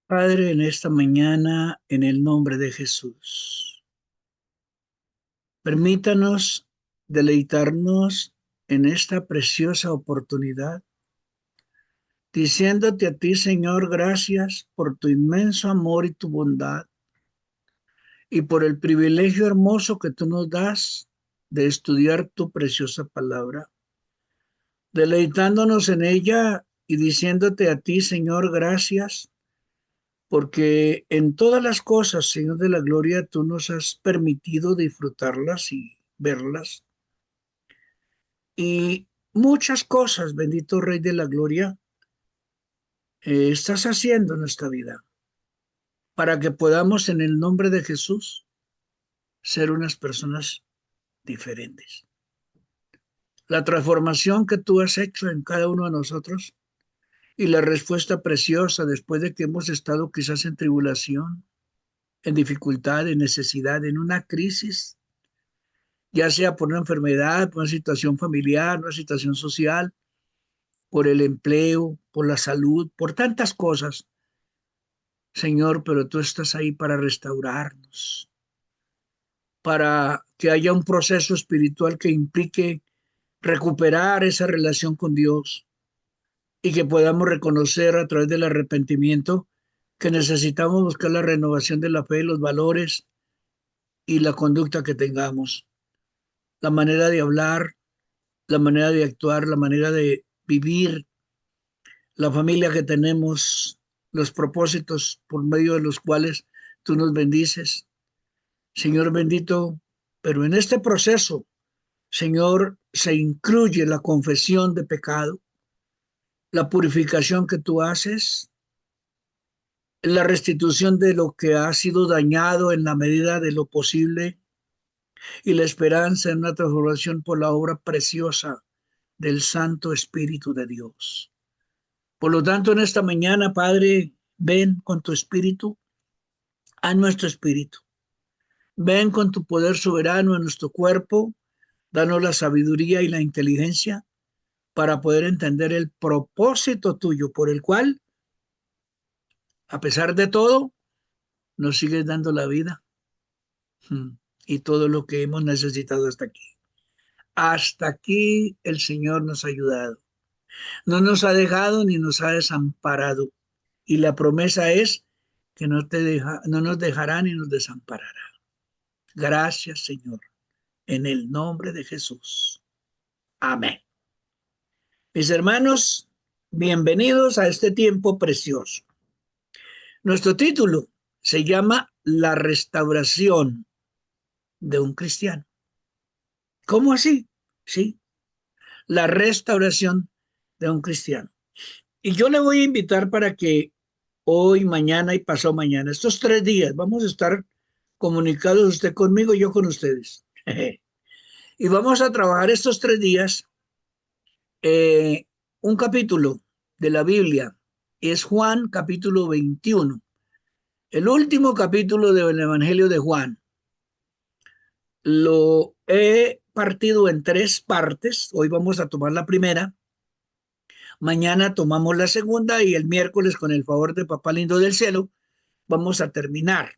Padre, en esta mañana, en el nombre de Jesús, permítanos deleitarnos en esta preciosa oportunidad, diciéndote a ti, Señor, gracias por tu inmenso amor y tu bondad y por el privilegio hermoso que tú nos das de estudiar tu preciosa palabra, deleitándonos en ella y diciéndote a ti, Señor, gracias porque en todas las cosas, Señor de la gloria, tú nos has permitido disfrutarlas y verlas. Y muchas cosas, bendito Rey de la gloria, estás haciendo en nuestra vida para que podamos en el nombre de Jesús ser unas personas diferentes. La transformación que tú has hecho en cada uno de nosotros y la respuesta preciosa después de que hemos estado quizás en tribulación, en dificultad, en necesidad, en una crisis, ya sea por una enfermedad, por una situación familiar, una situación social, por el empleo, por la salud, por tantas cosas, Señor, pero tú estás ahí para restaurarnos, para que haya un proceso espiritual que implique recuperar esa relación con Dios y que podamos reconocer a través del arrepentimiento que necesitamos buscar la renovación de la fe, los valores y la conducta que tengamos, la manera de hablar, la manera de actuar, la manera de vivir, la familia que tenemos, los propósitos por medio de los cuales tú nos bendices. Señor bendito, pero en este proceso, Señor, se incluye la confesión de pecado, la purificación que tú haces, la restitución de lo que ha sido dañado en la medida de lo posible y la esperanza en una transformación por la obra preciosa del Santo Espíritu de Dios. Por lo tanto, en esta mañana, Padre, ven con tu espíritu a nuestro espíritu. Ven con tu poder soberano en nuestro cuerpo. Danos la sabiduría y la inteligencia para poder entender el propósito tuyo por el cual, a pesar de todo, nos sigues dando la vida y todo lo que hemos necesitado hasta aquí. Hasta aquí el Señor nos ha ayudado. No nos ha dejado ni nos ha desamparado. Y la promesa es que no nos dejará ni nos desamparará. Gracias, Señor, en el nombre de Jesús. Amén. Mis hermanos, bienvenidos a este tiempo precioso. Nuestro título se llama La restauración de un cristiano. ¿Cómo así? Sí, la restauración de un cristiano. Y yo le voy a invitar para que hoy, mañana y pasado mañana, estos 3 días, vamos a estar comunicados usted conmigo y yo con ustedes. Y vamos a trabajar estos 3 días eh, un capítulo de la Biblia. Es Juan capítulo 21, el último capítulo del Evangelio de Juan. Lo he partido en 3 partes. Hoy vamos a tomar la primera. Mañana tomamos la segunda y el miércoles, con el favor de Papá Lindo del Cielo, vamos a terminar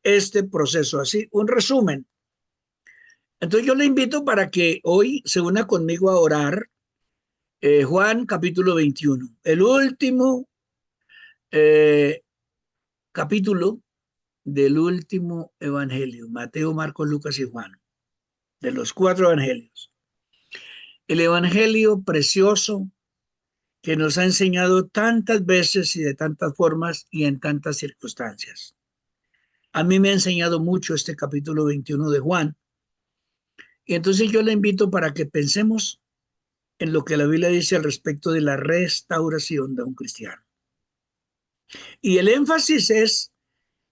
este proceso. Así, un resumen. Entonces yo le invito para que hoy se una conmigo a orar. Juan capítulo 21, el último eh, capítulo del último evangelio, Mateo, Marcos, Lucas y Juan, de los 4 evangelios. El evangelio precioso que nos ha enseñado tantas veces y de tantas formas y en tantas circunstancias. A mí me ha enseñado mucho este capítulo 21 de Juan. Y entonces yo le invito para que pensemos en lo que la Biblia dice al respecto de la restauración de un cristiano. Y el énfasis es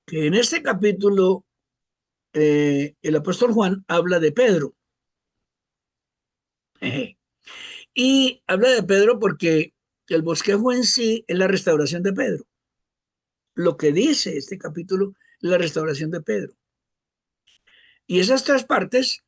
que en este capítulo el apóstol Juan habla de Pedro. Y habla de Pedro porque el bosquejo en sí es la restauración de Pedro. Lo que dice este capítulo es la restauración de Pedro. Y esas 3 partes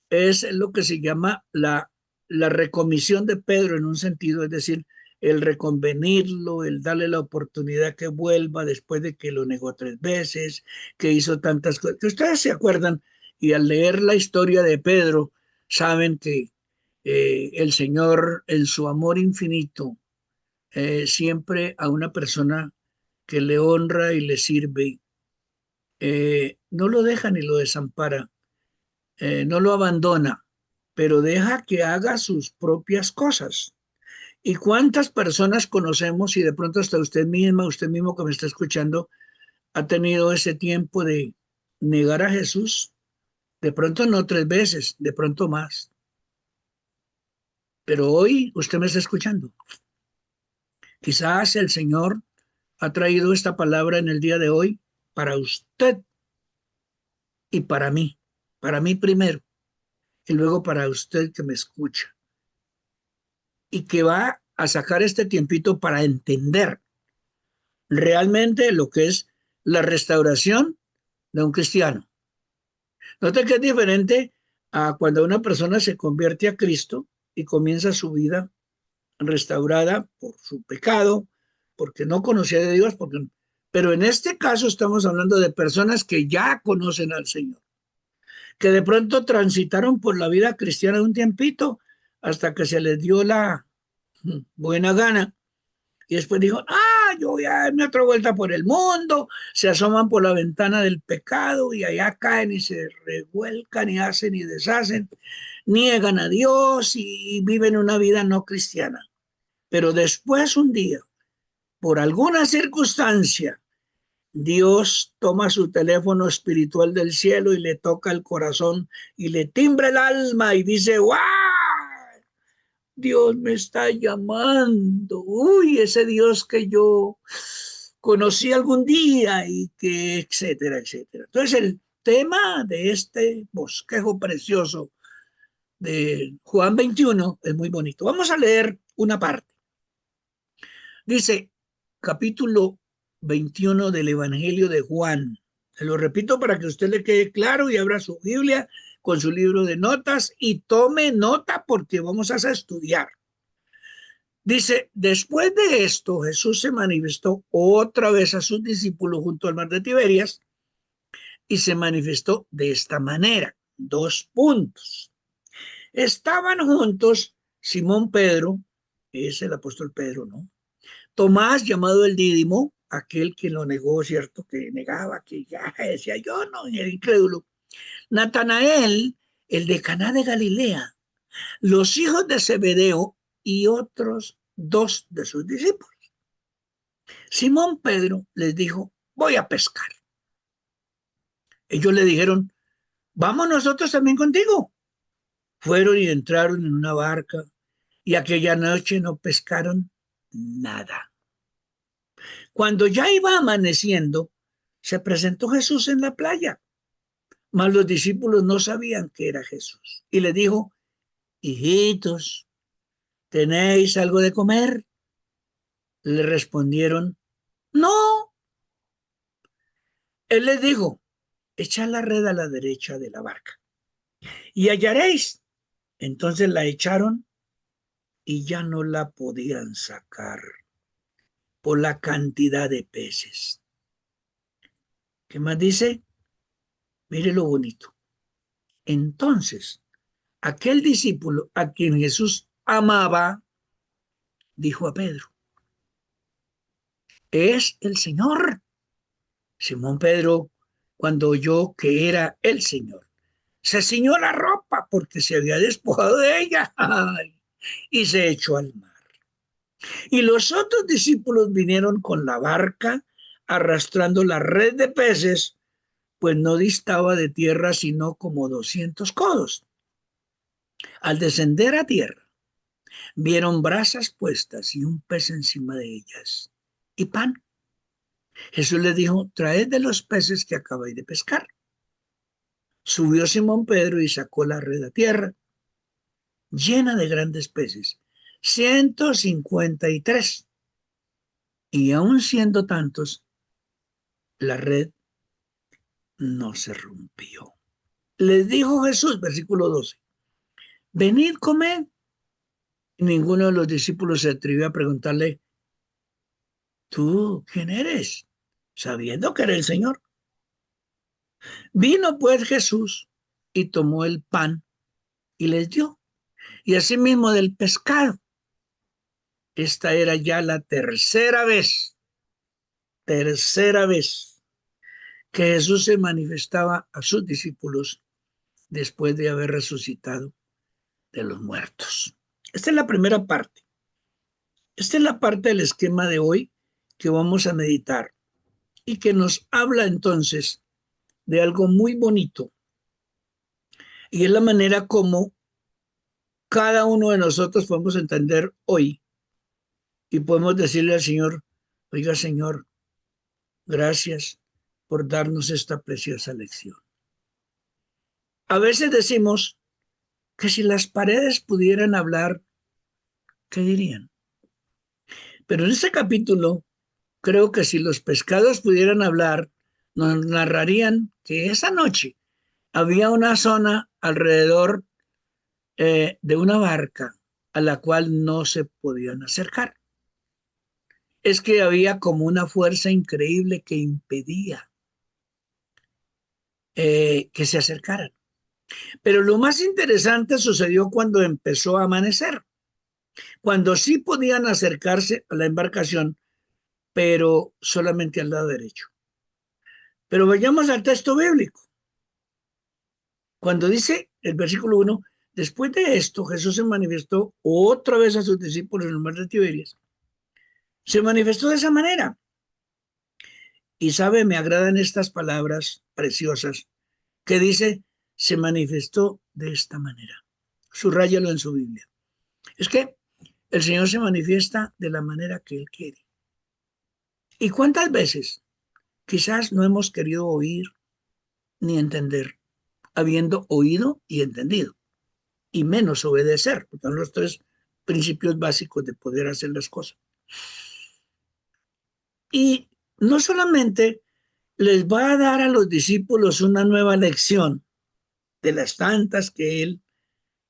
es lo que se llama la recomisión de Pedro en un sentido, es decir, el reconvenirlo, el darle la oportunidad que vuelva después de que lo negó 3 veces, que hizo tantas cosas. Que ustedes se acuerdan y al leer la historia de Pedro, saben que el Señor, en su amor infinito, siempre a una persona que le honra y le sirve, no lo deja ni lo desampara, no lo abandona, pero deja que haga sus propias cosas. ¿Y cuántas personas conocemos y de pronto hasta usted misma, usted mismo que me está escuchando, ha tenido ese tiempo de negar a Jesús? De pronto no 3 veces, de pronto más. Pero hoy usted me está escuchando. Quizás el Señor ha traído esta palabra en el día de hoy para usted y para mí primero, y luego para usted que me escucha, y que va a sacar este tiempito para entender realmente lo que es la restauración de un cristiano. Note que es diferente a cuando una persona se convierte a Cristo y comienza su vida restaurada por su pecado, porque no conocía de Dios, pero en este caso estamos hablando de personas que ya conocen al Señor, que de pronto transitaron por la vida cristiana un tiempito hasta que se les dio la buena gana y después dijo, yo voy a darme otra vuelta por el mundo, se asoman por la ventana del pecado y allá caen y se revuelcan y hacen y deshacen, niegan a Dios y viven una vida no cristiana. Pero después un día, por alguna circunstancia, Dios toma su teléfono espiritual del cielo y le toca el corazón y le timbra el alma y dice, ¡guau! Dios me está llamando. Uy, ese Dios que yo conocí algún día y que, etcétera, etcétera. Entonces, el tema de este bosquejo precioso de Juan 21 es muy bonito. Vamos a leer una parte. Dice, capítulo 21 del Evangelio de Juan. Se lo repito para que usted le quede claro y abra su Biblia con su libro de notas y tome nota porque vamos a estudiar. Dice, después de esto, Jesús se manifestó otra vez a sus discípulos junto al mar de Tiberias y se manifestó de esta manera. 2 puntos. Estaban juntos Simón Pedro, es el apóstol Pedro, ¿no? Tomás, llamado el Dídimo, aquel que lo negó, ¿cierto? Que negaba, que ya decía yo no, y el incrédulo. Natanael, el de Caná de Galilea, los hijos de Zebedeo y otros 2 de sus discípulos. Simón Pedro les dijo, voy a pescar. Ellos le dijeron, vamos nosotros también contigo. Fueron y entraron en una barca y aquella noche no pescaron nada. Cuando ya iba amaneciendo, se presentó Jesús en la playa, mas los discípulos no sabían que era Jesús. Y le dijo, hijitos, ¿tenéis algo de comer? Le respondieron, no. Él les dijo, echad la red a la derecha de la barca y hallaréis. Entonces la echaron y ya no la podían sacar por la cantidad de peces. ¿Qué más dice? Mire lo bonito. Entonces, aquel discípulo a quien Jesús amaba, dijo a Pedro, es el Señor. Simón Pedro, cuando oyó que era el Señor, se ciñó la ropa porque se había despojado de ella y se echó al mar. Y los otros discípulos vinieron con la barca arrastrando la red de peces, pues no distaba de tierra sino como 200 codos. Al descender a tierra, vieron brasas puestas y un pez encima de ellas y pan. Jesús les dijo, traed de los peces que acabáis de pescar. Subió Simón Pedro y sacó la red a tierra, llena de grandes peces, 153. Y aun siendo tantos, la red no se rompió. Les dijo Jesús, versículo 12, venid, comed. Ninguno de los discípulos se atrevió a preguntarle, ¿tú quién eres? Sabiendo que era el Señor. Vino pues Jesús y tomó el pan y les dio. Y asimismo del pescado. Esta era ya la tercera vez que Jesús se manifestaba a sus discípulos después de haber resucitado de los muertos. Esta es la primera parte. Esta es la parte del esquema de hoy que vamos a meditar y que nos habla entonces de algo muy bonito, y es la manera como cada uno de nosotros podemos entender hoy y podemos decirle al Señor, oiga Señor, gracias por darnos esta preciosa lección. A veces decimos que si las paredes pudieran hablar, ¿qué dirían? Pero en este capítulo, creo que si los pescados pudieran hablar, nos narrarían que esa noche había una zona alrededor de una barca a la cual no se podían acercar. Es que había como una fuerza increíble que impedía que se acercaran. Pero lo más interesante sucedió cuando empezó a amanecer, cuando sí podían acercarse a la embarcación, pero solamente al lado derecho. Pero vayamos al texto bíblico. Cuando dice el versículo 1, después de esto Jesús se manifestó otra vez a sus discípulos en el mar de Tiberias. Se manifestó de esa manera. Y sabe, me agradan estas palabras preciosas que dice, se manifestó de esta manera. Subráyalo en su Biblia. Es que el Señor se manifiesta de la manera que Él quiere. ¿Y cuántas veces quizás no hemos querido oír ni entender, habiendo oído y entendido, y menos obedecer, porque son los tres principios básicos de poder hacer las cosas? Y no solamente les va a dar a los discípulos una nueva lección de las tantas que Él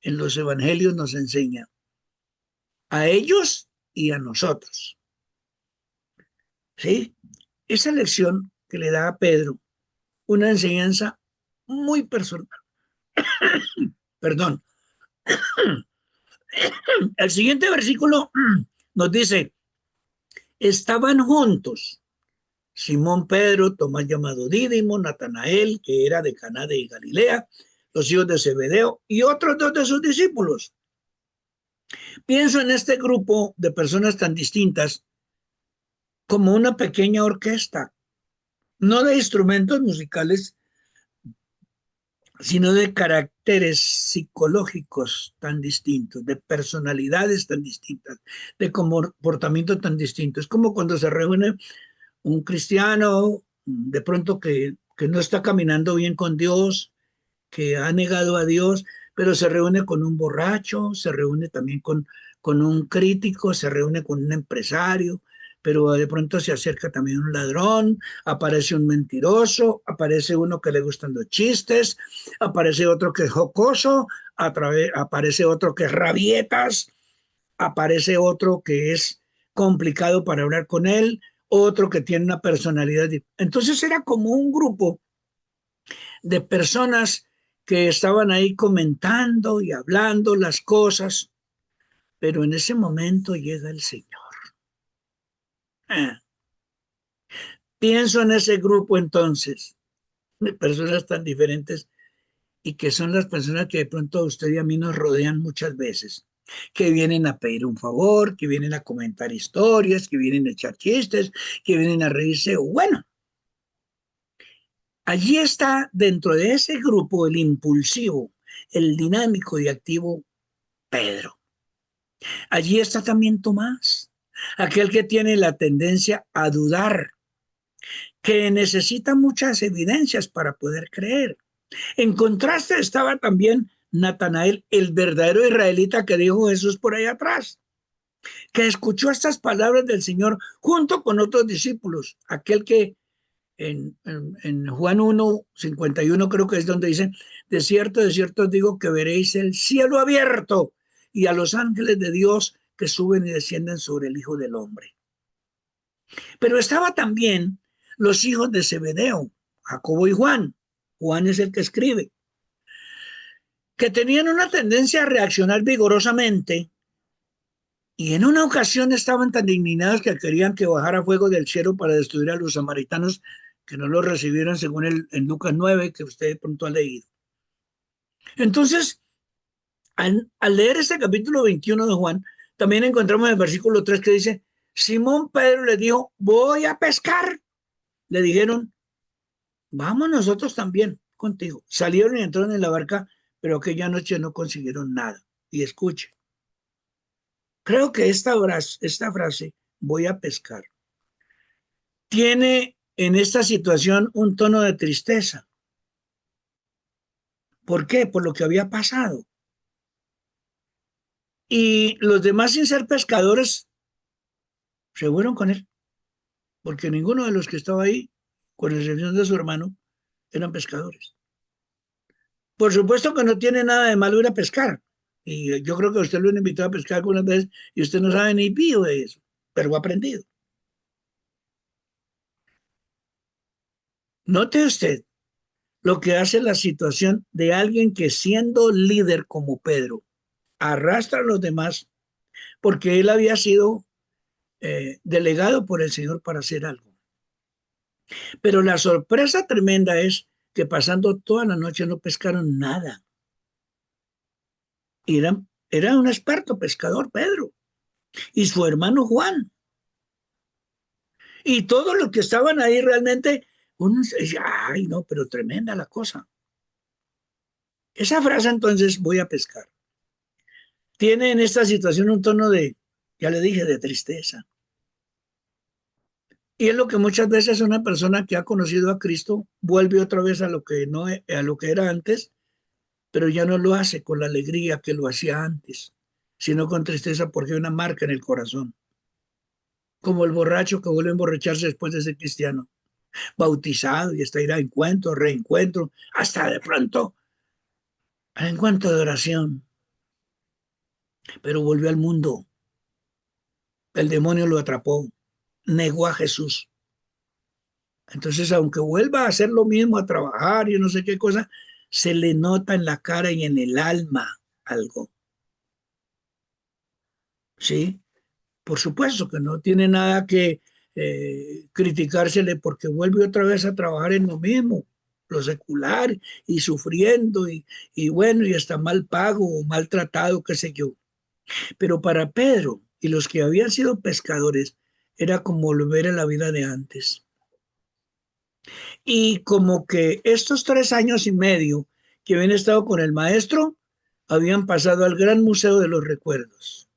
en los evangelios nos enseña, a ellos y a nosotros. ¿Sí? Esa lección que le da a Pedro, una enseñanza muy personal. Perdón. El siguiente versículo nos dice, estaban juntos Simón Pedro, Tomás llamado Dídimo, Natanael, que era de Caná de Galilea, los hijos de Zebedeo y otros dos de sus discípulos. Pienso en este grupo de personas tan distintas como una pequeña orquesta, no de instrumentos musicales, sino de caracteres psicológicos tan distintos, de personalidades tan distintas, de comportamiento tan distintos. Es como cuando se reúne un cristiano, de pronto que no está caminando bien con Dios, que ha negado a Dios, pero se reúne con un borracho, se reúne también con un crítico, se reúne con un empresario, pero de pronto se acerca también un ladrón, aparece un mentiroso, aparece uno que le gustan los chistes, aparece otro que es jocoso, aparece otro que es rabietas, aparece otro que es complicado para hablar con él, otro que tiene una personalidad. Entonces era como un grupo de personas que estaban ahí comentando y hablando las cosas, pero en ese momento llega el Señor. Ah, pienso en ese grupo entonces, de personas tan diferentes y que son las personas que de pronto a usted y a mí nos rodean muchas veces, que vienen a pedir un favor, que vienen a comentar historias, que vienen a echar chistes, que vienen a reírse. Bueno, allí está dentro de ese grupo el impulsivo, el dinámico y activo Pedro. Allí está también Tomás, aquel que tiene la tendencia a dudar, que necesita muchas evidencias para poder creer. En contraste estaba también Natanael, el verdadero israelita que dijo Jesús por ahí atrás, que escuchó estas palabras del Señor junto con otros discípulos, aquel que en Juan 1:51 creo que es donde dice, de cierto os digo que veréis el cielo abierto y a los ángeles de Dios que suben y descienden sobre el Hijo del Hombre. Pero estaba también los hijos de Zebedeo, Jacobo y Juan. Juan es el que escribe, que tenían una tendencia a reaccionar vigorosamente y en una ocasión estaban tan indignados que querían que bajara fuego del cielo para destruir a los samaritanos que no lo recibieron según en Lucas 9, que usted de pronto ha leído. Entonces, al leer este capítulo 21 de Juan, también encontramos el versículo 3 que dice, Simón Pedro le dijo, voy a pescar. Le dijeron, vamos nosotros también contigo. Salieron y entraron en la barca, pero aquella noche no consiguieron nada. Y escuche, creo que esta frase, voy a pescar, tiene en esta situación un tono de tristeza. ¿Por qué? Por lo que había pasado. Y los demás, sin ser pescadores, se fueron con él, porque ninguno de los que estaba ahí, con excepción de su hermano, eran pescadores. Por supuesto que no tiene nada de malo ir a pescar. Y yo creo que usted lo han invitado a pescar algunas veces y usted no sabe ni pío de eso, pero ha aprendido. Note usted lo que hace la situación de alguien que siendo líder como Pedro, arrastra a los demás porque él había sido delegado por el Señor para hacer algo. Pero la sorpresa tremenda es que pasando toda la noche no pescaron nada. Era un experto pescador, Pedro, y su hermano Juan. Y todos los que estaban ahí realmente, uno decía, ay, no, pero tremenda la cosa. Esa frase entonces, voy a pescar, tiene en esta situación un tono de, ya le dije, de tristeza. Y es lo que muchas veces una persona que ha conocido a Cristo vuelve otra vez a lo que no, a lo que era antes, pero ya no lo hace con la alegría que lo hacía antes, sino con tristeza porque hay una marca en el corazón. Como el borracho que vuelve a emborracharse después de ser cristiano, bautizado y hasta ir a encuentro, reencuentro, hasta de pronto al encuentro de oración, pero volvió al mundo. El demonio lo atrapó, negó a Jesús. Entonces, aunque vuelva a hacer lo mismo, a trabajar y no sé qué cosa, se le nota en la cara y en el alma algo. ¿Sí? Por supuesto que no tiene nada que criticársele porque vuelve otra vez a trabajar en lo mismo, lo secular y sufriendo y bueno, y hasta mal pago o maltratado, qué sé yo. Pero para Pedro y los que habían sido pescadores, era como volver a la vida de antes. Y como que estos 3 años y medio que habían estado con el maestro, habían pasado al gran museo de los recuerdos.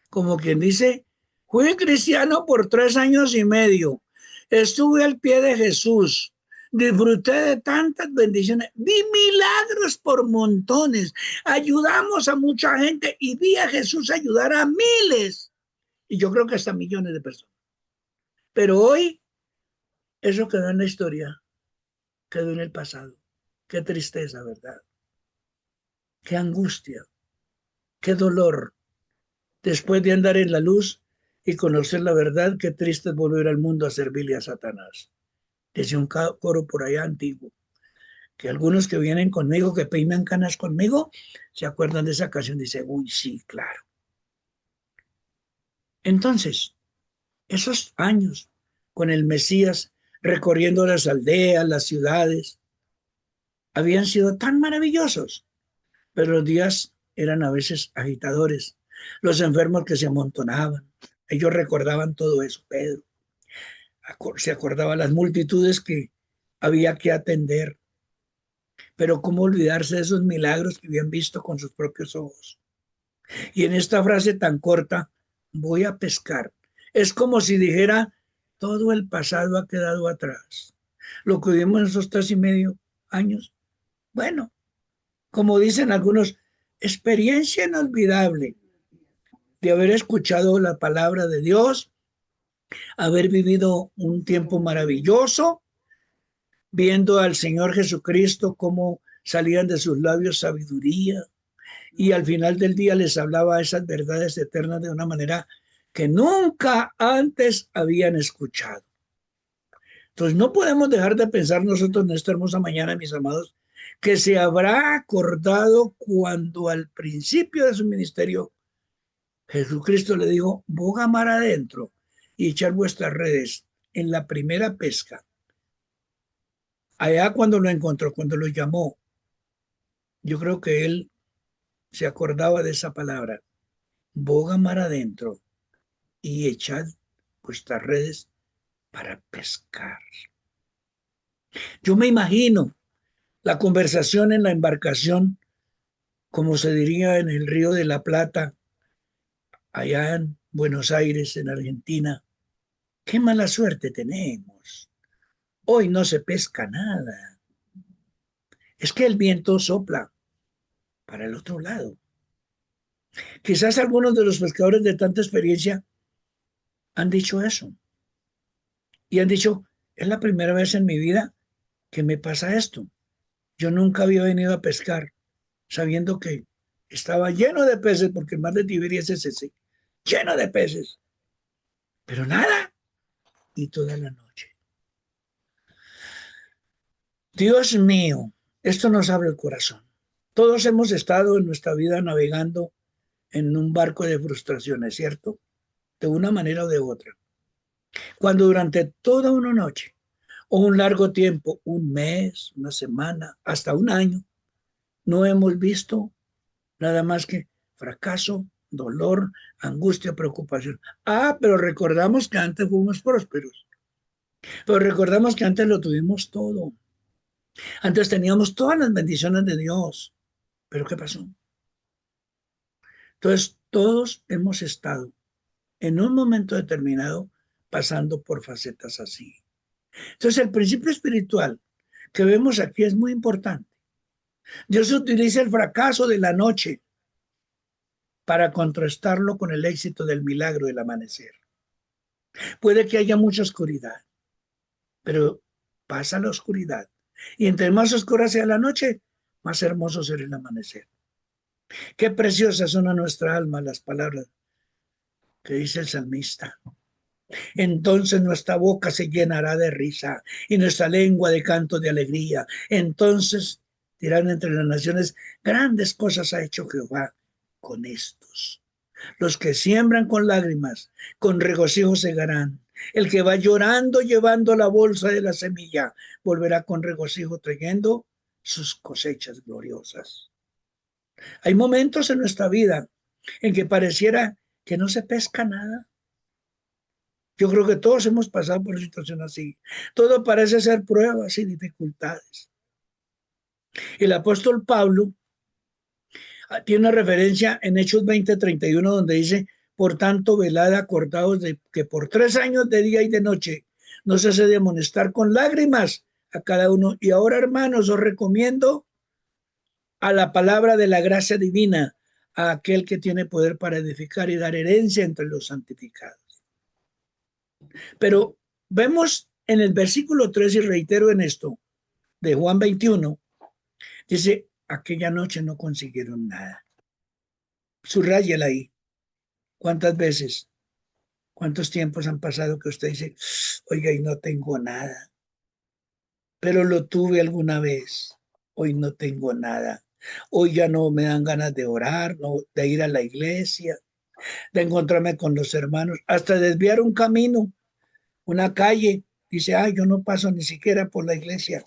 Como quien dice, fui cristiano por 3 años y medio, estuve al pie de Jesús, disfruté de tantas bendiciones, vi milagros por montones, ayudamos a mucha gente y vi a Jesús ayudar a miles, y yo creo que hasta millones de personas. Pero hoy eso quedó en la historia, quedó en el pasado. Qué tristeza, ¿verdad? Qué angustia, qué dolor. Después de andar en la luz y conocer la verdad, qué triste es volver al mundo a servirle a Satanás. Decía un coro por allá antiguo, que algunos que vienen conmigo, que peinan canas conmigo, se acuerdan de esa canción, dice, uy, sí, claro. Entonces, esos años con el Mesías, recorriendo las aldeas, las ciudades, habían sido tan maravillosos, pero los días eran a veces agitadores, los enfermos que se amontonaban. Ellos recordaban todo eso, Pedro. Se acordaba las multitudes que había que atender, pero cómo olvidarse de esos milagros que habían visto con sus propios ojos. Y en esta frase tan corta, voy a pescar, es como si dijera, todo el pasado ha quedado atrás. Lo que vivimos en esos 3 y medio años, bueno, como dicen algunos, experiencia inolvidable de haber escuchado la palabra de Dios, haber vivido un tiempo maravilloso, viendo al Señor Jesucristo cómo salían de sus labios sabiduría y al final del día les hablaba esas verdades eternas de una manera que nunca antes habían escuchado. Entonces no podemos dejar de pensar nosotros en esta hermosa mañana, mis amados, que se habrá acordado cuando al principio de su ministerio Jesucristo le dijo, boga mar adentro y echar vuestras redes en la primera pesca. Allá cuando lo encontró, cuando lo llamó, yo creo que él se acordaba de esa palabra, boga mar adentro y echad vuestras redes para pescar. Yo me imagino la conversación en la embarcación, como se diría en el Río de la Plata, allá en Buenos Aires, en Argentina. Qué mala suerte tenemos. Hoy no se pesca nada. Es que el viento sopla para el otro lado. Quizás algunos de los pescadores de tanta experiencia han dicho eso. Y han dicho, es la primera vez en mi vida que me pasa esto. Yo nunca había venido a pescar sabiendo que estaba lleno de peces, porque el mar de Tiberia es ese, lleno de peces. Pero nada, y toda la noche. Dios mío, esto nos abre el corazón. Todos hemos estado en nuestra vida navegando en un barco de frustraciones, ¿cierto? De una manera o de otra. Cuando durante toda una noche o un largo tiempo, un mes, una semana, hasta un año, no hemos visto nada más que fracaso, dolor, angustia, preocupación. Ah, pero recordamos que antes fuimos prósperos. Pero recordamos que antes lo tuvimos todo. Antes teníamos todas las bendiciones de Dios. ¿Pero qué pasó? Entonces, todos hemos estado en un momento determinado pasando por facetas así. Entonces, el principio espiritual que vemos aquí es muy importante. Dios utiliza el fracaso de la noche para contrastarlo con el éxito del milagro del amanecer. Puede que haya mucha oscuridad, pero pasa la oscuridad. Y entre más oscura sea la noche, más hermoso será el amanecer. Qué preciosas son a nuestra alma las palabras que dice el salmista. Entonces nuestra boca se llenará de risa y nuestra lengua de canto de alegría. Entonces dirán entre las naciones, grandes cosas ha hecho Jehová con estos. Los que siembran con lágrimas, con regocijo segarán. El que va llorando llevando la bolsa de la semilla, volverá con regocijo trayendo sus cosechas gloriosas. Hay momentos en nuestra vida en que pareciera que no se pesca nada. Yo creo que todos hemos pasado por una situación así. Todo parece ser pruebas y dificultades. El apóstol Pablo tiene una referencia en Hechos 20:31 donde dice, por tanto, velad acordados de que por 3 años de día y de noche no cese de amonestar con lágrimas a cada uno. Y ahora, hermanos, os recomiendo a la palabra de la gracia divina, a aquel que tiene poder para edificar y dar herencia entre los santificados. Pero vemos en el versículo 3, y reitero en esto, de Juan 21, dice, aquella noche no consiguieron nada. Subrayela ahí. ¿Cuántas veces, cuántos tiempos han pasado que usted dice, oiga, y no tengo nada, pero lo tuve alguna vez, hoy no tengo nada, hoy ya no me dan ganas de orar, no, de ir a la iglesia, de encontrarme con los hermanos, hasta desviar un camino, una calle, dice, yo no paso ni siquiera por la iglesia,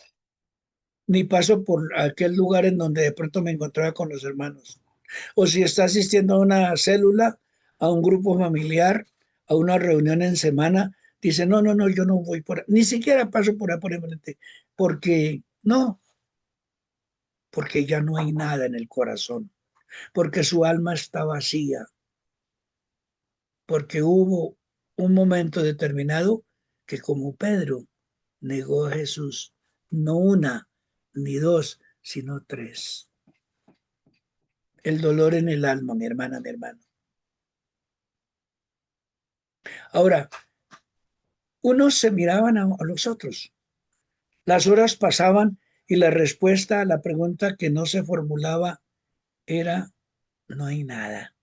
ni paso por aquel lugar en donde de pronto me encontraba con los hermanos. O si está asistiendo a una célula, a un grupo familiar, a una reunión en semana, dice, no, no, no, yo no voy por ahí, ni siquiera paso por ahí por enfrente, porque no, porque ya no hay nada en el corazón, porque su alma está vacía, porque hubo un momento determinado que como Pedro negó a Jesús, no una ni dos, sino 3. El dolor en el alma, mi hermana, mi hermano. Ahora, unos se miraban a los otros. Las horas pasaban y la respuesta a la pregunta que no se formulaba era no hay nada.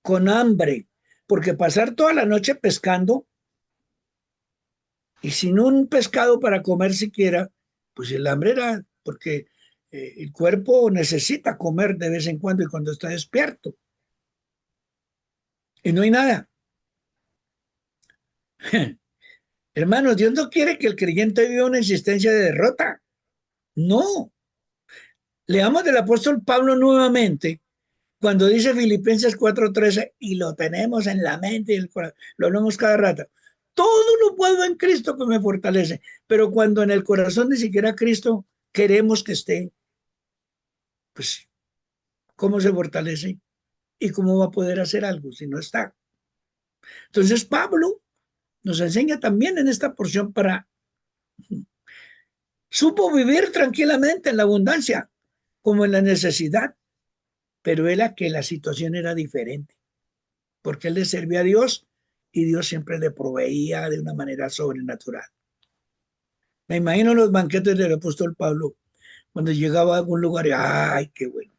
Con hambre, porque pasar toda la noche pescando y sin un pescado para comer siquiera, pues el hambre era porque el cuerpo necesita comer de vez en cuando y cuando está despierto. Y no hay nada. Hermanos, Dios no quiere que el creyente viva una existencia de derrota. No. Leamos del apóstol Pablo nuevamente cuando dice Filipenses 4:13 y lo tenemos en la mente y el corazón, lo hablamos cada rato. Todo lo puedo en Cristo que me fortalece, pero cuando en el corazón ni siquiera Cristo queremos que esté, pues, ¿cómo se fortalece? ¿Y cómo va a poder hacer algo si no está? Entonces Pablo nos enseña también en esta porción para, supo vivir tranquilamente en la abundancia como en la necesidad, pero era que la situación era diferente, porque él le servía a Dios y Dios siempre le proveía de una manera sobrenatural. Me imagino los banquetes del apóstol Pablo cuando llegaba a algún lugar y ¡ay, qué bueno!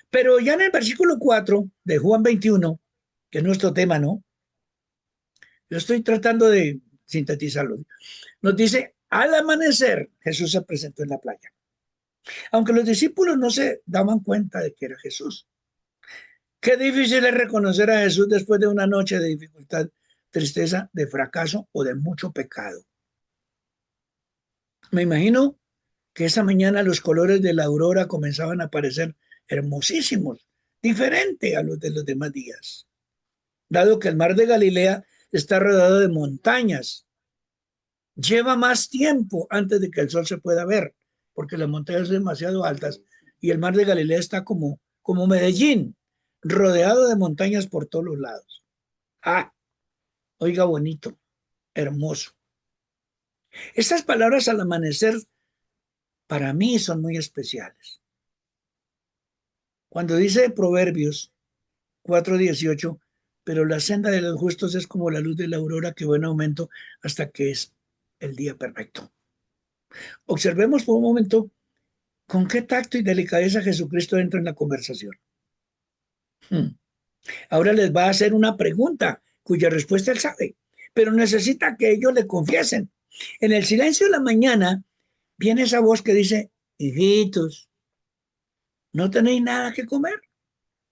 Pero ya en el versículo 4 de Juan 21, que es nuestro tema, ¿no? Yo estoy tratando de sintetizarlo. Nos dice, al amanecer, Jesús se presentó en la playa. Aunque los discípulos no se daban cuenta de que era Jesús. Qué difícil es reconocer a Jesús después de una noche de dificultad, tristeza, de fracaso o de mucho pecado. Me imagino que esa mañana los colores de la aurora comenzaban a aparecer hermosísimos, diferente a los de los demás días, dado que el mar de Galilea está rodeado de montañas. Lleva más tiempo antes de que el sol se pueda ver, porque las montañas son demasiado altas y el mar de Galilea está como Medellín, rodeado de montañas por todos los lados. Ah, oiga, bonito, hermoso. Estas palabras al amanecer para mí son muy especiales. Cuando dice Proverbios 4:18, pero la senda de los justos es como la luz de la aurora que va en aumento hasta que es el día perfecto. Observemos por un momento con qué tacto y delicadeza Jesucristo entra en la conversación. Ahora les va a hacer una pregunta cuya respuesta él sabe, pero necesita que ellos le confiesen. En el silencio de la mañana viene esa voz que dice, hijitos, ¿no tenéis nada que comer?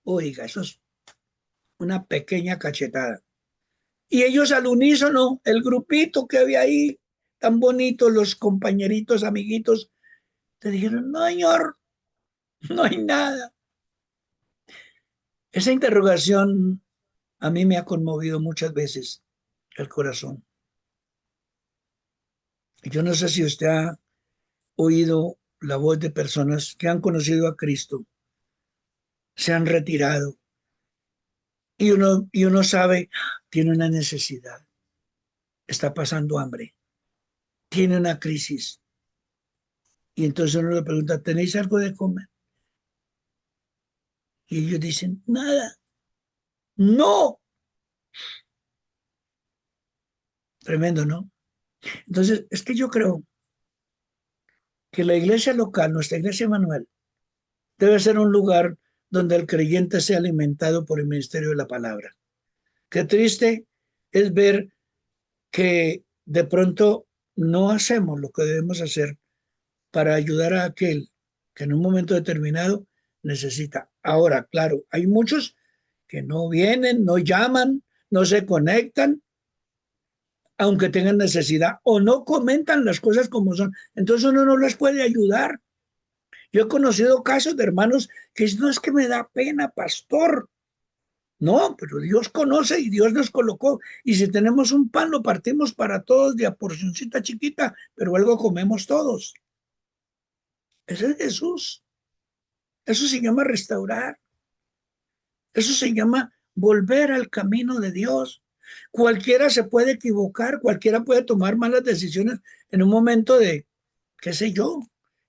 Oiga, eso es una pequeña cachetada. Y ellos al unísono, el grupito que había ahí, tan bonitos, los compañeritos, amiguitos, te dijeron, no, señor, no hay nada. Esa interrogación a mí me ha conmovido muchas veces el corazón. Yo no sé si usted ha oído la voz de personas que han conocido a Cristo, se han retirado y uno sabe, tiene una necesidad, está pasando hambre, tiene una crisis. Y entonces uno le pregunta, ¿tenéis algo de comer? Y ellos dicen, nada, no. Tremendo, ¿no? Entonces, es que yo creo que la iglesia local, nuestra iglesia Manuel, debe ser un lugar donde el creyente sea alimentado por el ministerio de la palabra. Qué triste es ver que de pronto no hacemos lo que debemos hacer para ayudar a aquel que en un momento determinado necesita. Ahora, claro, hay muchos que no vienen, no llaman, no se conectan, aunque tengan necesidad, o no comentan las cosas como son. Entonces uno no les puede ayudar. Yo he conocido casos de hermanos que dicen, no es que me da pena, pastor. No, pero Dios conoce y Dios nos colocó. Y si tenemos un pan, lo partimos para todos de a porcioncita chiquita, pero algo comemos todos. Ese es Jesús. Eso se llama restaurar. Eso se llama volver al camino de Dios. Cualquiera se puede equivocar, cualquiera puede tomar malas decisiones en un momento de, qué sé yo.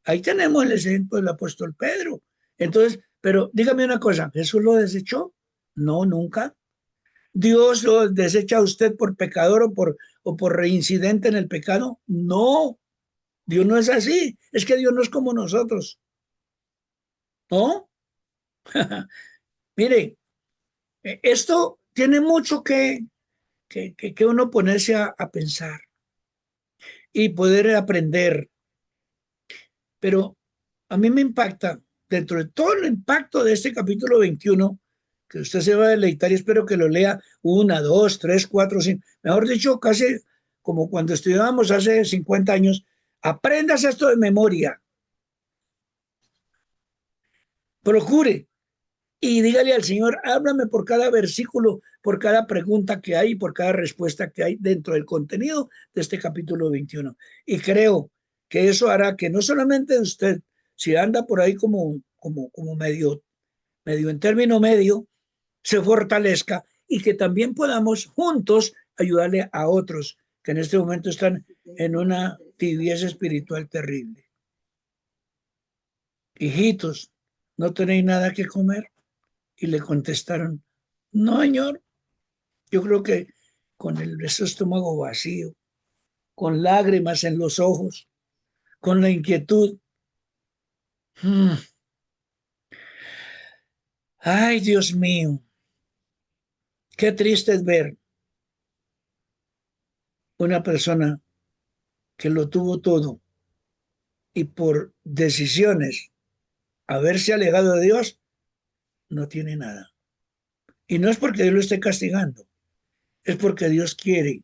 Ahí tenemos el ejemplo del apóstol Pedro. Entonces, pero dígame una cosa, ¿Jesús lo desechó? No, nunca. ¿Dios lo desecha a usted por pecador o por reincidente en el pecado? No, Dios no es así. Es que Dios no es como nosotros. ¿No? Mire, esto tiene mucho que uno ponerse a pensar y poder aprender, pero a mí me impacta, dentro de todo el impacto de este capítulo 21, que usted se va a deleitar y espero que lo lea una, dos, tres, cuatro, cinco, mejor dicho, casi como cuando estudiábamos hace 50 años, aprendas esto de memoria, procure y dígale al Señor, háblame por cada versículo, por cada pregunta que hay, por cada respuesta que hay dentro del contenido de este capítulo 21. Y creo que eso hará que no solamente usted, si anda por ahí como medio en término medio, se fortalezca y que también podamos juntos ayudarle a otros que en este momento están en una tibieza espiritual terrible. Hijitos, ¿no tenéis nada que comer? Y le contestaron, no, señor, yo creo que con el estómago vacío, con lágrimas en los ojos, con la inquietud. Hmm. Ay, Dios mío, qué triste es ver una persona que lo tuvo todo y por decisiones haberse alejado de Dios, no tiene nada. Y no es porque Dios lo esté castigando, es porque Dios quiere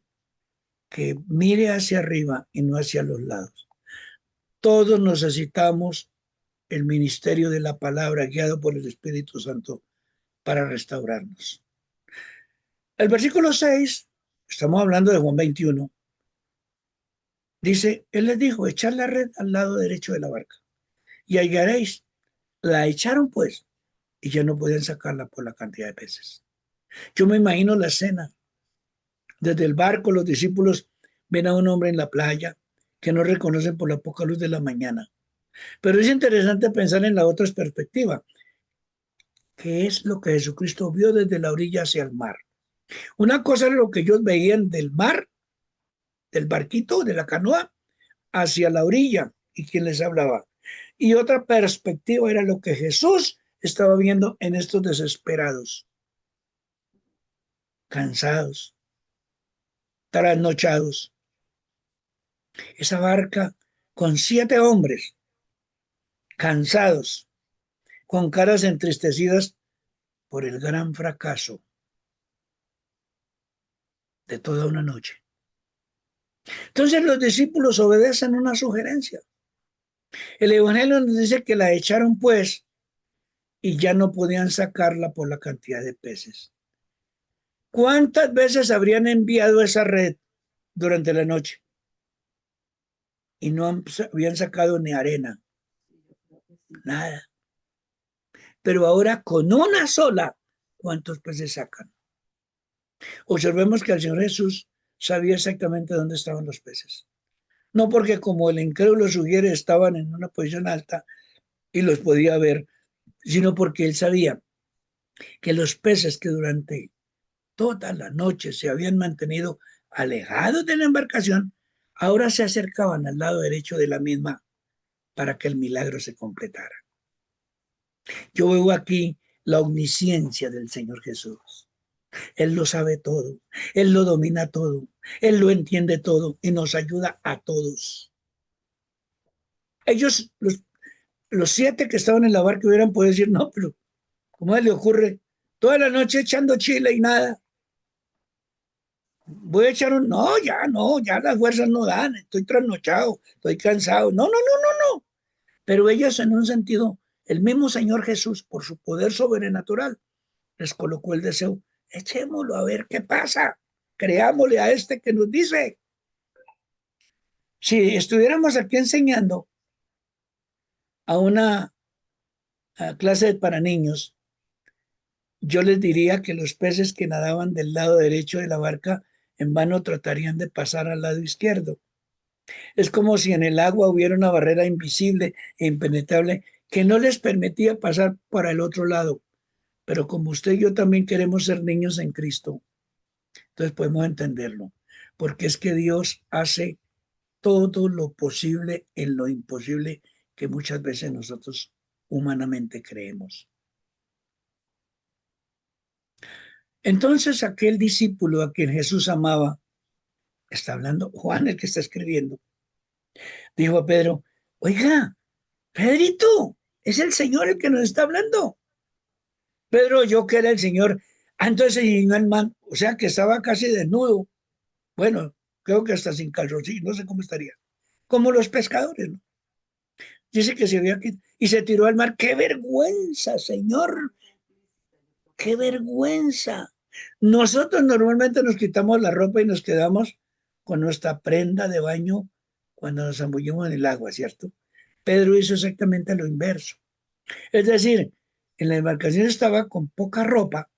que mire hacia arriba y no hacia los lados. Todos necesitamos el ministerio de la palabra guiado por el Espíritu Santo para restaurarnos. El versículo 6, estamos hablando de Juan 21, dice, Él les dijo, echad la red al lado derecho de la barca y hallaréis. La echaron pues y ya no podían sacarla por la cantidad de peces. Yo me imagino la escena. Desde el barco los discípulos ven a un hombre en la playa que no reconocen por la poca luz de la mañana. Pero es interesante pensar en la otra perspectiva, que es lo que Jesucristo vio desde la orilla hacia el mar. Una cosa era lo que ellos veían del mar, del barquito, de la canoa, hacia la orilla y quien les hablaba. Y otra perspectiva era lo que Jesús estaba viendo en estos desesperados, cansados, trasnochados. Esa barca con 7 hombres, cansados, con caras entristecidas por el gran fracaso de toda una noche. Entonces los discípulos obedecen una sugerencia. El Evangelio nos dice que la echaron pues y ya no podían sacarla por la cantidad de peces. ¿Cuántas veces habrían enviado esa red durante la noche? Y no habían sacado ni arena, nada. Pero ahora con una sola, ¿cuántos peces sacan? Observemos que el Señor Jesús sabía exactamente dónde estaban los peces. No porque como el incrédulo sugiere estaban en una posición alta y los podía ver, sino porque él sabía que los peces que durante toda la noche se habían mantenido alejados de la embarcación, ahora se acercaban al lado derecho de la misma para que el milagro se completara. Yo veo aquí la omnisciencia del Señor Jesús. Él lo sabe todo, Él lo domina todo, Él lo entiende todo y nos ayuda a todos. Ellos, los 7 que estaban en la barca hubieran podido decir, no, pero ¿cómo le ocurre? Toda la noche echando chile y nada. Voy a echar un, no, ya las fuerzas no dan, estoy trasnochado, estoy cansado. No, no, no, no, no. Pero ellos en un sentido, el mismo Señor Jesús, por su poder sobrenatural, les colocó el deseo, echémoslo a ver qué pasa, creámosle a este que nos dice. Si estuviéramos aquí enseñando a una clase para niños, yo les diría que los peces que nadaban del lado derecho de la barca en vano tratarían de pasar al lado izquierdo. Es como si en el agua hubiera una barrera invisible e impenetrable que no les permitía pasar para el otro lado. Pero como usted y yo también queremos ser niños en Cristo, entonces podemos entenderlo. Porque es que Dios hace todo lo posible en lo imposible que muchas veces nosotros humanamente creemos. Entonces aquel discípulo a quien Jesús amaba, está hablando Juan, el que está escribiendo, dijo a Pedro, oiga, Pedrito, es el Señor el que nos está hablando. Pedro oyó que era el Señor. Entonces se indignó el man, o sea que estaba casi desnudo. Bueno, creo que hasta sin calzoncillo, no sé cómo estaría. Como los pescadores, ¿no? Dice que se había y se tiró al mar. ¡Qué vergüenza, Señor! ¡Qué vergüenza! Nosotros normalmente nos quitamos la ropa y nos quedamos con nuestra prenda de baño cuando nos zambullimos en el agua, ¿cierto? Pedro hizo exactamente lo inverso. Es decir, en la embarcación estaba con poca ropa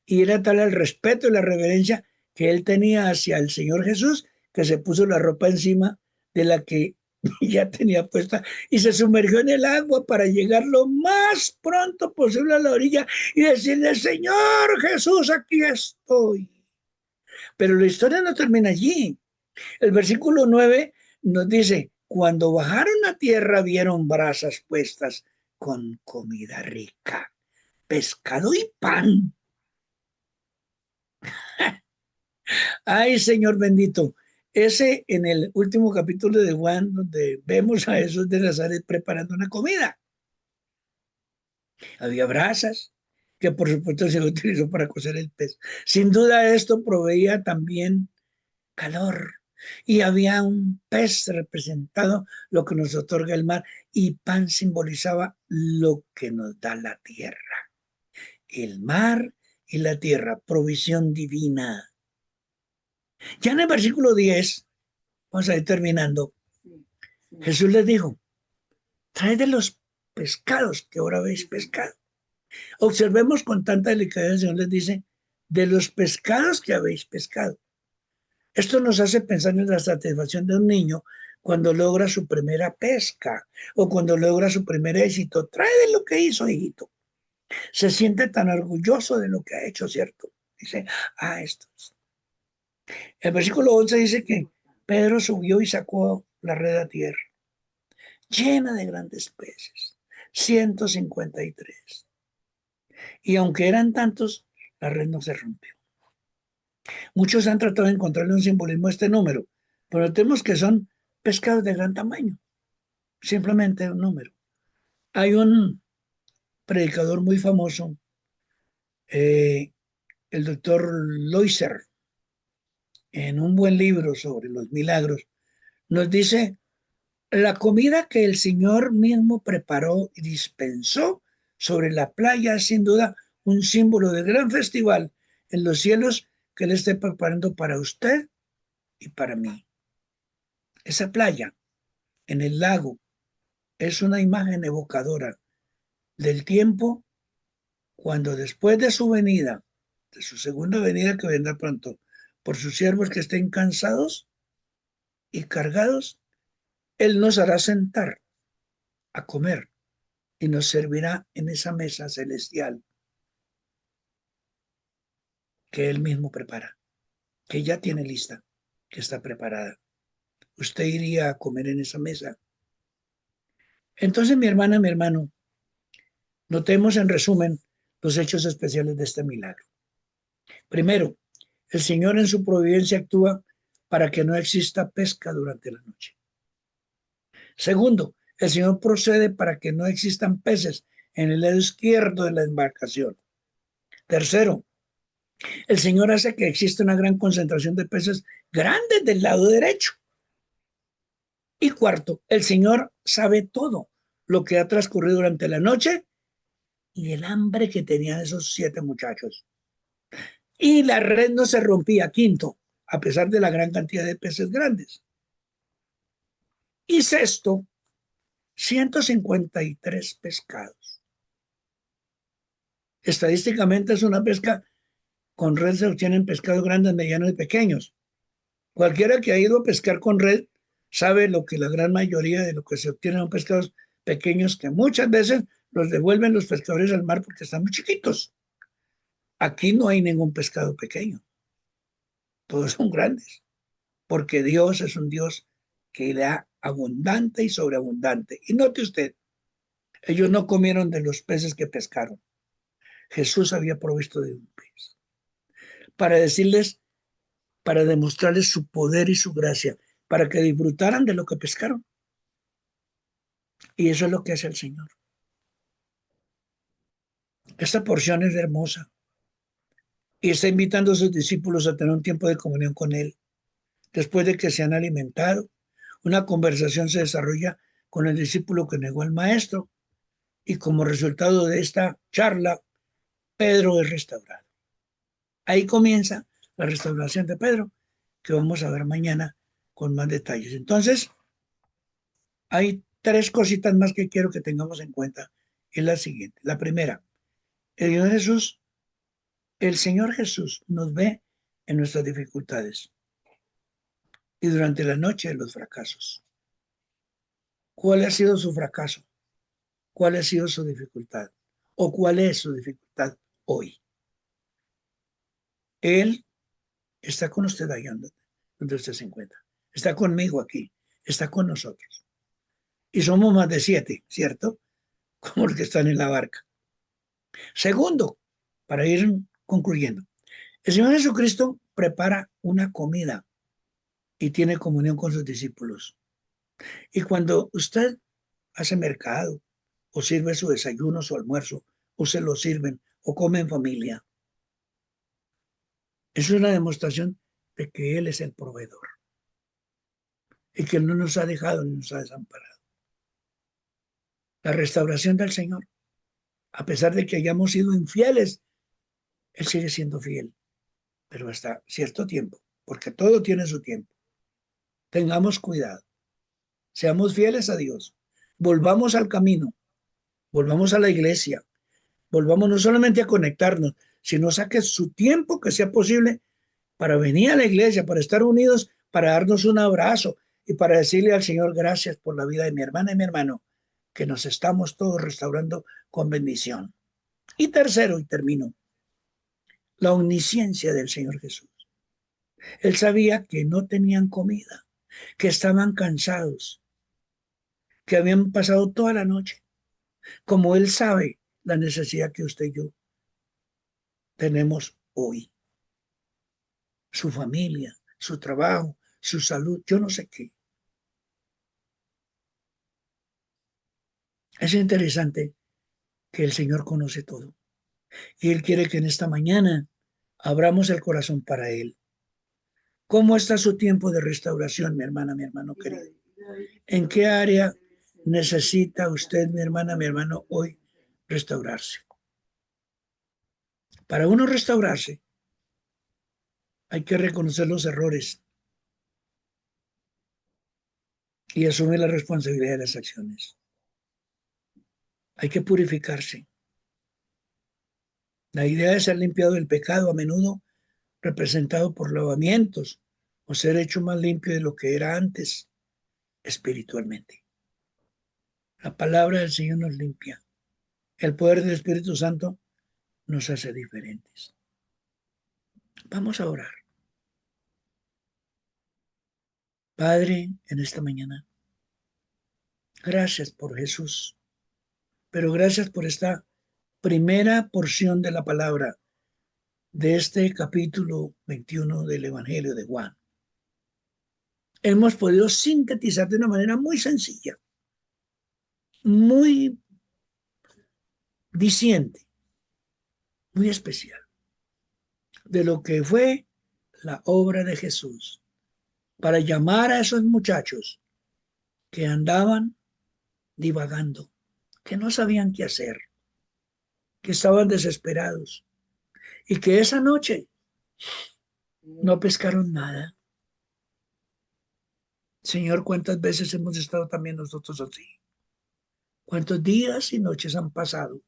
y era tal el respeto y la reverencia que él tenía hacia el Señor Jesús que se puso la ropa encima de la que ya tenía puesta y se sumergió en el agua para llegar lo más pronto posible a la orilla y decirle, Señor Jesús, aquí estoy. Pero la historia no termina allí. El versículo 9 nos dice, cuando bajaron a tierra vieron brasas puestas con comida rica, pescado y pan. Ay, Señor bendito. Ese en el último capítulo de Juan, donde vemos a Jesús de Nazaret preparando una comida. Había brasas, que por supuesto se utilizó para cocer el pez. Sin duda esto proveía también calor. Y había un pez representado, lo que nos otorga el mar, y pan simbolizaba lo que nos da la tierra. El mar y la tierra, provisión divina. Ya en el versículo 10, vamos a ir terminando, Jesús les dijo, traed de los pescados que ahora habéis pescado. Observemos con tanta delicadeza, el Señor les dice, de los pescados que habéis pescado. Esto nos hace pensar en la satisfacción de un niño cuando logra su primera pesca o cuando logra su primer éxito. Trae de lo que hizo, hijito. Se siente tan orgulloso de lo que ha hecho, ¿cierto? Dice, esto es. El versículo 11 dice que Pedro subió y sacó la red a tierra, llena de grandes peces, 153. Y aunque eran tantos, la red no se rompió. Muchos han tratado de encontrarle un simbolismo a este número, pero tenemos que son pescados de gran tamaño, simplemente un número. Hay un predicador muy famoso, eh, el doctor Loiser, en un buen libro sobre los milagros, nos dice, la comida que el Señor mismo preparó y dispensó sobre la playa es sin duda un símbolo del gran festival en los cielos que Él esté preparando para usted y para mí. Esa playa en el lago es una imagen evocadora del tiempo cuando después de su venida, de su segunda venida que vendrá pronto, por sus siervos que estén cansados y cargados, Él nos hará sentar a comer y nos servirá en esa mesa celestial que Él mismo prepara, que ya tiene lista, que está preparada. Usted iría a comer en esa mesa. Entonces, mi hermana, mi hermano, notemos en resumen los hechos especiales de este milagro. Primero, el Señor en su providencia actúa para que no exista pesca durante la noche. Segundo, el Señor procede para que no existan peces en el lado izquierdo de la embarcación. Tercero, el Señor hace que exista una gran concentración de peces grandes del lado derecho. Y cuarto, el Señor sabe todo lo que ha transcurrido durante la noche y el hambre que tenían esos 7 muchachos. Y la red no se rompía, quinto, a pesar de la gran cantidad de peces grandes. Y sexto, 153 pescados. Estadísticamente es una pesca, con red se obtienen pescados grandes, medianos y pequeños. Cualquiera que ha ido a pescar con red sabe lo que la gran mayoría de lo que se obtienen son pescados pequeños que muchas veces los devuelven los pescadores al mar porque están muy chiquitos. Aquí no hay ningún pescado pequeño, todos son grandes, porque Dios es un Dios que le da abundante y sobreabundante. Y note usted, ellos no comieron de los peces que pescaron. Jesús había provisto de un pez. para decirles, para demostrarles su poder y su gracia, para que disfrutaran de lo que pescaron. Y eso es lo que hace el Señor. Esta porción es hermosa y está invitando a sus discípulos a tener un tiempo de comunión con Él. Después de que se han alimentado, una conversación se desarrolla con el discípulo que negó al maestro y como resultado de esta charla, Pedro es restaurado. Ahí comienza la restauración de Pedro, que vamos a ver mañana con más detalles. Entonces, hay tres cositas más que quiero que tengamos en cuenta. Es la siguiente. La primera, el Señor Jesús nos ve en nuestras dificultades y durante la noche de los fracasos. ¿Cuál ha sido su fracaso? ¿Cuál ha sido su dificultad? ¿O cuál es su dificultad hoy? Él está con usted allá donde usted se encuentra. Está conmigo aquí. Está con nosotros. Y somos más de 7, ¿cierto? Como los que están en la barca. Segundo, para ir concluyendo, el Señor Jesucristo prepara una comida y tiene comunión con sus discípulos. Y cuando usted hace mercado o sirve su desayuno, su almuerzo, o se lo sirven o come en familia, eso es una demostración de que Él es el proveedor y que Él no nos ha dejado ni nos ha desamparado. La restauración del Señor, a pesar de que hayamos sido infieles, Él sigue siendo fiel, pero hasta cierto tiempo, porque todo tiene su tiempo. Tengamos cuidado, seamos fieles a Dios, volvamos al camino, volvamos a la iglesia, volvamos no solamente a conectarnos, sino saque su tiempo que sea posible para venir a la iglesia, para estar unidos, para darnos un abrazo y para decirle al Señor gracias por la vida de mi hermana y mi hermano, que nos estamos todos restaurando con bendición. Y tercero, y termino, la omnisciencia del Señor Jesús. Él sabía que no tenían comida, que estaban cansados, que habían pasado toda la noche. Como Él sabe la necesidad que usted y yo tenemos hoy. Su familia, su trabajo, su salud, yo no sé qué. Es interesante que el Señor conoce todo. Y Él quiere que en esta mañana abramos el corazón para Él. ¿Cómo está su tiempo de restauración, mi hermana, mi hermano querido? ¿En qué área necesita usted, mi hermana, mi hermano, hoy restaurarse? Para uno restaurarse, hay que reconocer los errores y asumir la responsabilidad de las acciones. Hay que purificarse. La idea de ser limpiado del pecado, a menudo representado por lavamientos o ser hecho más limpio de lo que era antes espiritualmente. La palabra del Señor nos limpia. El poder del Espíritu Santo nos hace diferentes. Vamos a orar. Padre, en esta mañana, gracias por Jesús, pero gracias por esta primera porción de la palabra de este capítulo 21 del Evangelio de Juan. Hemos podido sintetizar de una manera muy sencilla, muy diciente, muy especial, de lo que fue la obra de Jesús para llamar a esos muchachos que andaban divagando, que no sabían qué hacer, que estaban desesperados y que esa noche no pescaron nada. Señor, ¿cuántas veces hemos estado también nosotros así? ¿Cuántos días y noches han pasado?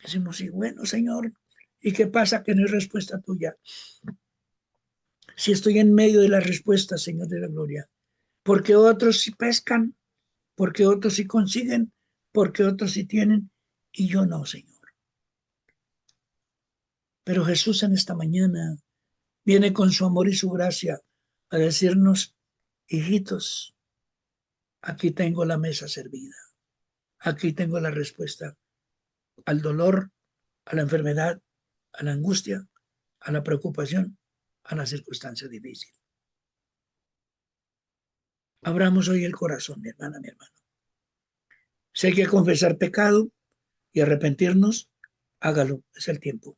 Decimos, y bueno, Señor, ¿y qué pasa que no hay respuesta tuya? Si estoy en medio de la respuesta, Señor de la gloria, porque otros sí pescan, porque otros sí consiguen, porque otros sí tienen, y yo no, Señor. Pero Jesús en esta mañana viene con su amor y su gracia a decirnos, hijitos, aquí tengo la mesa servida, aquí tengo la respuesta al dolor, a la enfermedad, a la angustia, a la preocupación, a la circunstancia difícil. Abramos hoy el corazón, mi hermana, mi hermano. Si hay que confesar pecado y arrepentirnos, hágalo, es el tiempo.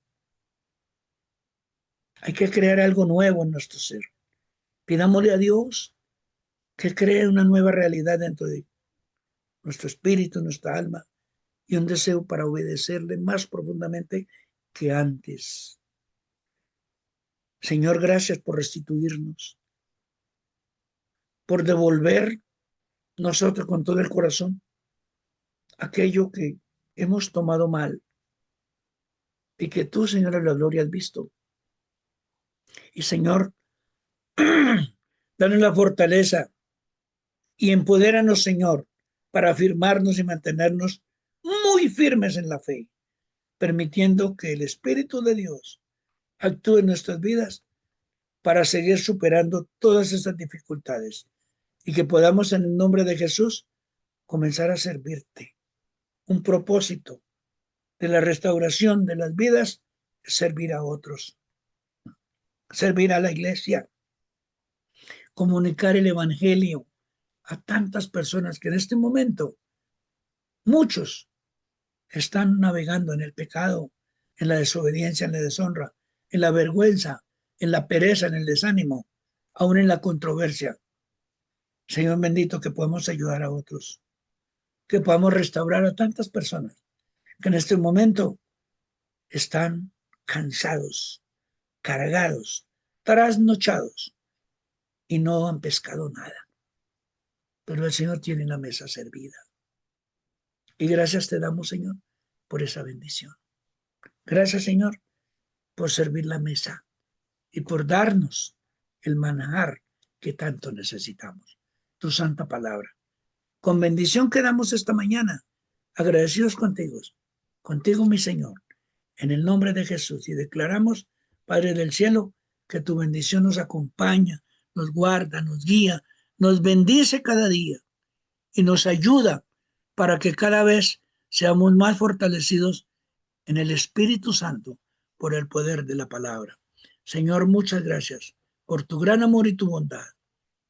Hay que crear algo nuevo en nuestro ser. Pidámosle a Dios que cree una nueva realidad dentro de nuestro espíritu, nuestra alma, y un deseo para obedecerle más profundamente que antes. Señor, gracias por restituirnos, por devolver nosotros con todo el corazón aquello que hemos tomado mal y que tú, Señor de la gloria, has visto. Y Señor, danos la fortaleza y empodéranos, Señor, para afirmarnos y mantenernos muy firmes en la fe, permitiendo que el Espíritu de Dios actúe en nuestras vidas para seguir superando todas esas dificultades y que podamos en el nombre de Jesús comenzar a servirte. Un propósito de la restauración de las vidas es servir a otros, servir a la iglesia, comunicar el evangelio a tantas personas que en este momento muchos están navegando en el pecado, en la desobediencia, en la deshonra, en la vergüenza, en la pereza, en el desánimo, aún en la controversia. Señor bendito, que podamos ayudar a otros, que podamos restaurar a tantas personas que en este momento están cansados, cargados, trasnochados y no han pescado nada. Pero el Señor tiene la mesa servida. Y gracias te damos, Señor, por esa bendición. Gracias, Señor, por servir la mesa y por darnos el manjar que tanto necesitamos. Tu santa palabra. Con bendición quedamos esta mañana, agradecidos contigo, mi Señor, en el nombre de Jesús. Y declaramos, Padre del cielo, que tu bendición nos acompaña, nos guarda, nos guía, nos bendice cada día y nos ayuda para que cada vez seamos más fortalecidos en el Espíritu Santo por el poder de la palabra. Señor, muchas gracias por tu gran amor y tu bondad.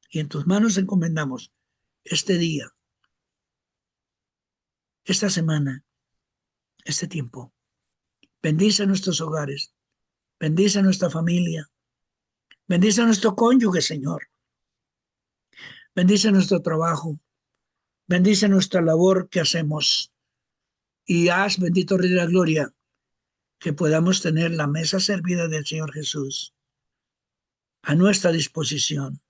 Y en tus manos encomendamos este día, esta semana, este tiempo. Bendice nuestros hogares, bendice nuestra familia, bendice nuestro cónyuge, Señor. Bendice nuestro trabajo, bendice nuestra labor que hacemos. Y haz, bendito Rey de la Gloria, que podamos tener la mesa servida del Señor Jesús a nuestra disposición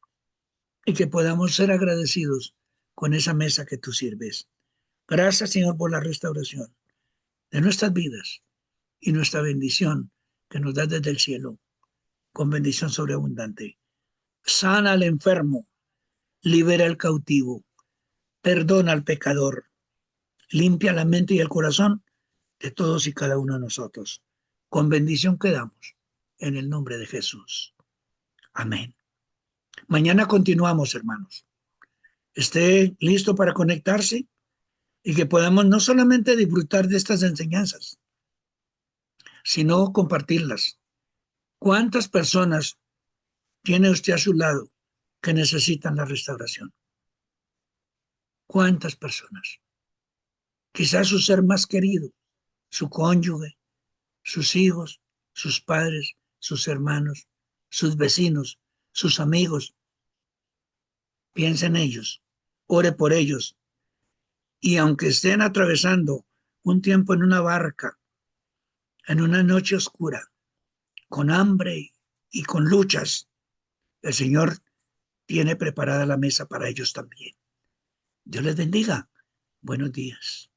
y que podamos ser agradecidos con esa mesa que tú sirves. Gracias, Señor, por la restauración de nuestras vidas y nuestra bendición que nos das desde el cielo, con bendición sobreabundante. Sana al enfermo, libera al cautivo, perdona al pecador, limpia la mente y el corazón de todos y cada uno de nosotros. Con bendición quedamos en el nombre de Jesús. Amén. Mañana continuamos, hermanos. Esté listo para conectarse y que podamos no solamente disfrutar de estas enseñanzas, sino compartirlas. ¿Cuántas personas tiene usted a su lado que necesitan la restauración? ¿Cuántas personas? Quizás su ser más querido, su cónyuge, sus hijos, sus padres, sus hermanos, sus vecinos, sus amigos. Piensa en ellos, ore por ellos. Y aunque estén atravesando un tiempo en una barca, en una noche oscura, con hambre y con luchas, el Señor tiene preparada la mesa para ellos también. Dios les bendiga. Buenos días.